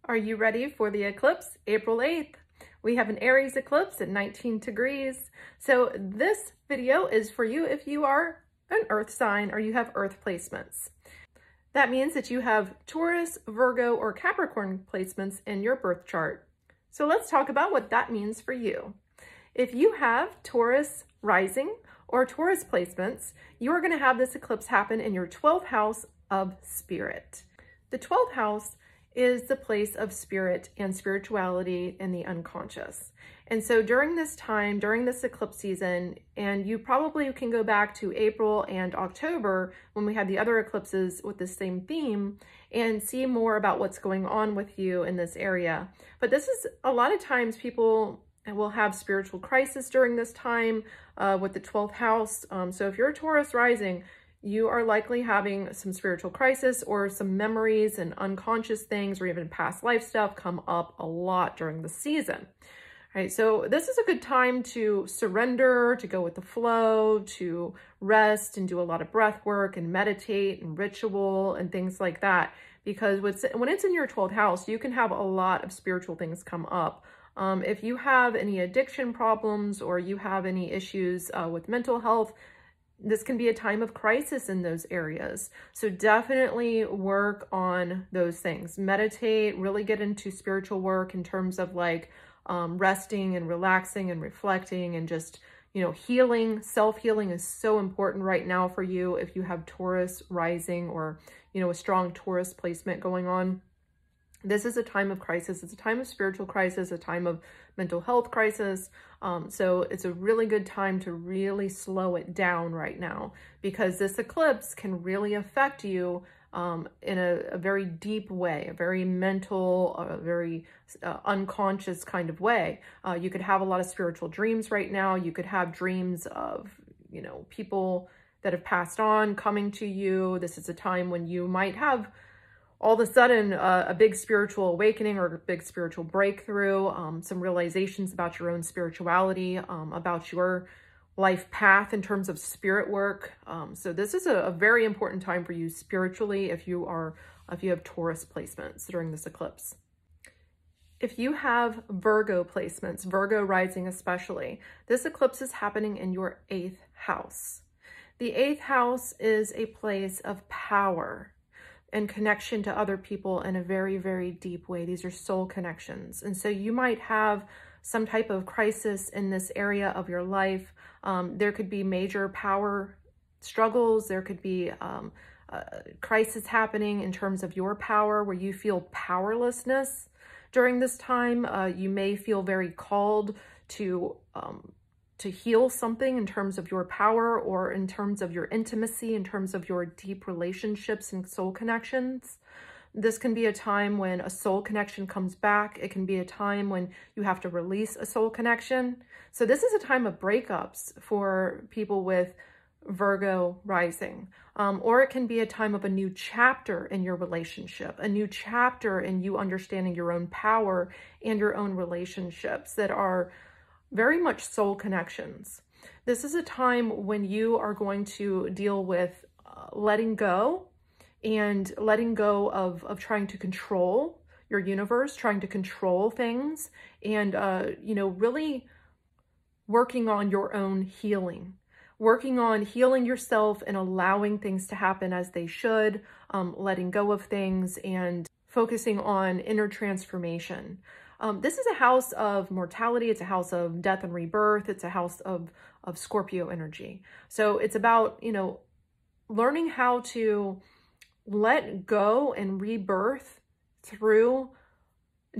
Are you ready for the eclipse, April 8th? We have an Aries eclipse at 19 degrees. So this video is for you if you are an earth sign or you have earth placements. That means that you have Taurus, Virgo, or Capricorn placements in your birth chart. So let's talk about what that means for you. If you have Taurus rising or Taurus placements, you are going to have this eclipse happen in your 12th house of spirit. The 12th house is the place of spirit and spirituality and the unconscious. And so during this time, during this eclipse season, and you probably can go back to April and October when we had the other eclipses with the same theme and see more about what's going on with you in this area. But this is a lot of times people will have spiritual crisis during this time with the 12th house. So if you're a Taurus rising, you are likely having some spiritual crisis or some memories and unconscious things or even past life stuff come up a lot during the season. All right, so this is a good time to surrender, to go with the flow, to rest and do a lot of breath work and meditate and ritual and things like that. Because when it's in your 12th house, you can have a lot of spiritual things come up. If you have any addiction problems or you have any issues with mental health, this can be a time of crisis in those areas. So definitely work on those things. Meditate, really get into spiritual work in terms of like resting and relaxing and reflecting and just, healing. Self-healing is so important right now for you if you have Taurus rising or, a strong Taurus placement going on. This is a time of crisis. It's a time of spiritual crisis, a time of mental health crisis. So it's a really good time to really slow it down right now because this eclipse can really affect you in a very deep way, a very mental, a very unconscious kind of way. You could have a lot of spiritual dreams right now. You could have dreams of, people that have passed on coming to you. This is a time when you might have all of a sudden a big spiritual awakening or a big spiritual breakthrough, some realizations about your own spirituality, about your life path in terms of spirit work. So this is a very important time for you spiritually if you have Taurus placements during this eclipse. If you have Virgo placements, Virgo rising especially, this eclipse is happening in your 8th house. The 8th house is a place of power and connection to other people in a very, very deep way. These are soul connections. And so you might have some type of crisis in this area of your life. There could be major power struggles. There could be crisis happening in terms of your power where you feel powerlessness during this time. You may feel very called to heal something in terms of your power or in terms of your intimacy, in terms of your deep relationships and soul connections. This can be a time when a soul connection comes back. It can be a time when you have to release a soul connection. So this is a time of breakups for people with Virgo rising. Or it can be a time of a new chapter in your relationship, a new chapter in you understanding your own power and your own relationships that are very much soul connections. This is a time when you are going to deal with letting go and letting go of trying to control your universe, trying to control things, and, really working on your own healing, working on healing yourself and allowing things to happen as they should, letting go of things and focusing on inner transformation. This is a house of mortality. It's a house of death and rebirth. It's a house of Scorpio energy. So it's about, learning how to let go and rebirth through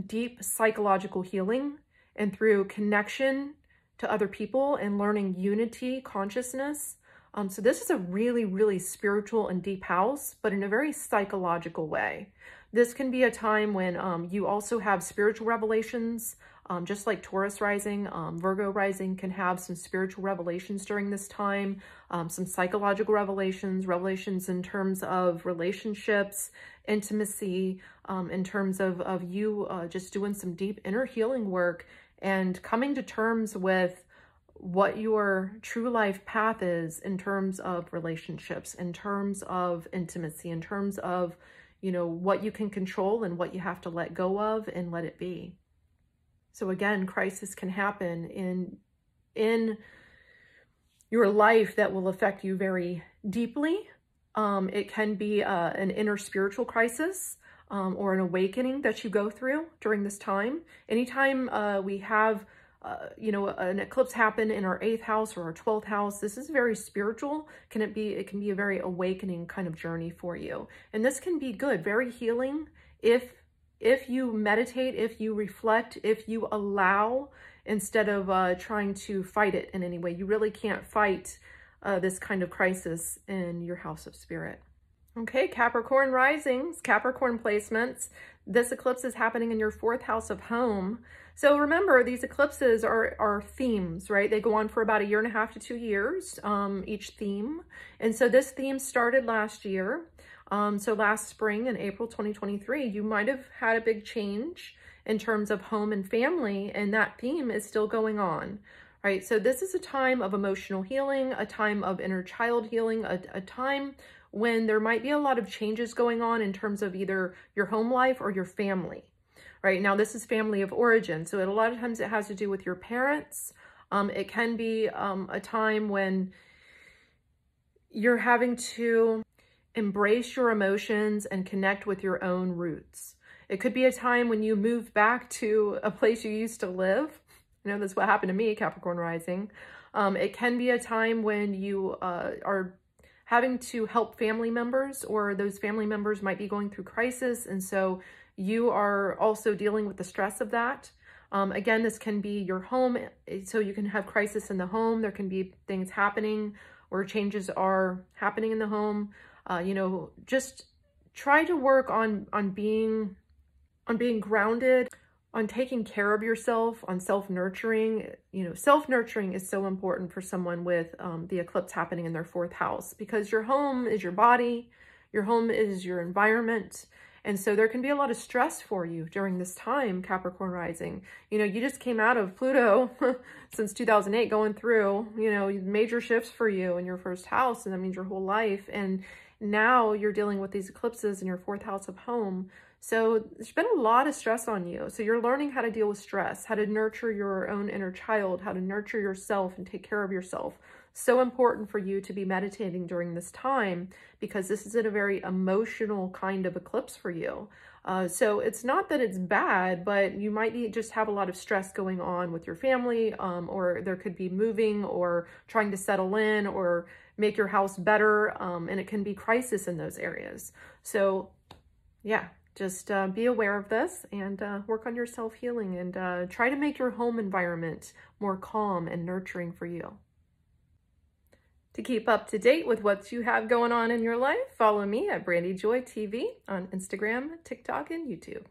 deep psychological healing and through connection to other people and learning unity consciousness. So this is a really, really spiritual and deep house, but in a very psychological way. This can be a time when you also have spiritual revelations, just like Taurus rising. Virgo rising can have some spiritual revelations during this time, some psychological revelations in terms of relationships, intimacy, in terms of you just doing some deep inner healing work and coming to terms with what your true life path is in terms of relationships, in terms of intimacy, in terms of you know, what you can control and what you have to let go of and let it be. So again, crisis can happen in your life that will affect you very deeply. It can be an inner spiritual crisis or an awakening that you go through during this time. Anytime we have, you know, an eclipse happen in our 8th house or our 12th house, this is very spiritual. It can be a very awakening kind of journey for you. And this can be good, very healing if you meditate, if you reflect, if you allow, instead of trying to fight it in any way. You really can't fight this kind of crisis in your house of spirit. Okay, Capricorn risings, Capricorn placements. This eclipse is happening in your 4th house of home. So remember, these eclipses are themes, right? They go on for about 1.5 to 2 years, each theme. And so this theme started last year. So last spring in April 2023, you might have had a big change in terms of home and family, and that theme is still going on, right? So this is a time of emotional healing, a time of inner child healing, a time when there might be a lot of changes going on in terms of either your home life or your family, right? Now, this is family of origin. So a lot of times it has to do with your parents. It can be a time when you're having to embrace your emotions and connect with your own roots. It could be a time when you move back to a place you used to live. You know, that's what happened to me, Capricorn rising. It can be a time when you are having to help family members, or those family members might be going through crisis. And so you are also dealing with the stress of that. Again, this can be your home. So you can have crisis in the home. There can be things happening or changes are happening in the home. You know, just try to work on being grounded, on taking care of yourself, on self-nurturing. You know, self-nurturing is so important for someone with the eclipse happening in their 4th house, because your home is your body, your home is your environment. And so there can be a lot of stress for you during this time, Capricorn rising. You know, you just came out of Pluto since 2008 going through, you know, major shifts for you in your 1st house. And that means your whole life. And now you're dealing with these eclipses in your 4th house of home. So there's been a lot of stress on you. So you're learning how to deal with stress, how to nurture your own inner child, how to nurture yourself and take care of yourself. So important for you to be meditating during this time, because this is a very emotional kind of eclipse for you. So it's not that it's bad, but you might just have a lot of stress going on with your family, or there could be moving or trying to settle in or make your house better. And it can be crisis in those areas. So yeah, just be aware of this and work on your self-healing, and try to make your home environment more calm and nurturing for you. To keep up to date with what you have going on in your life, follow me at Brandy Joy TV on Instagram, TikTok, and YouTube.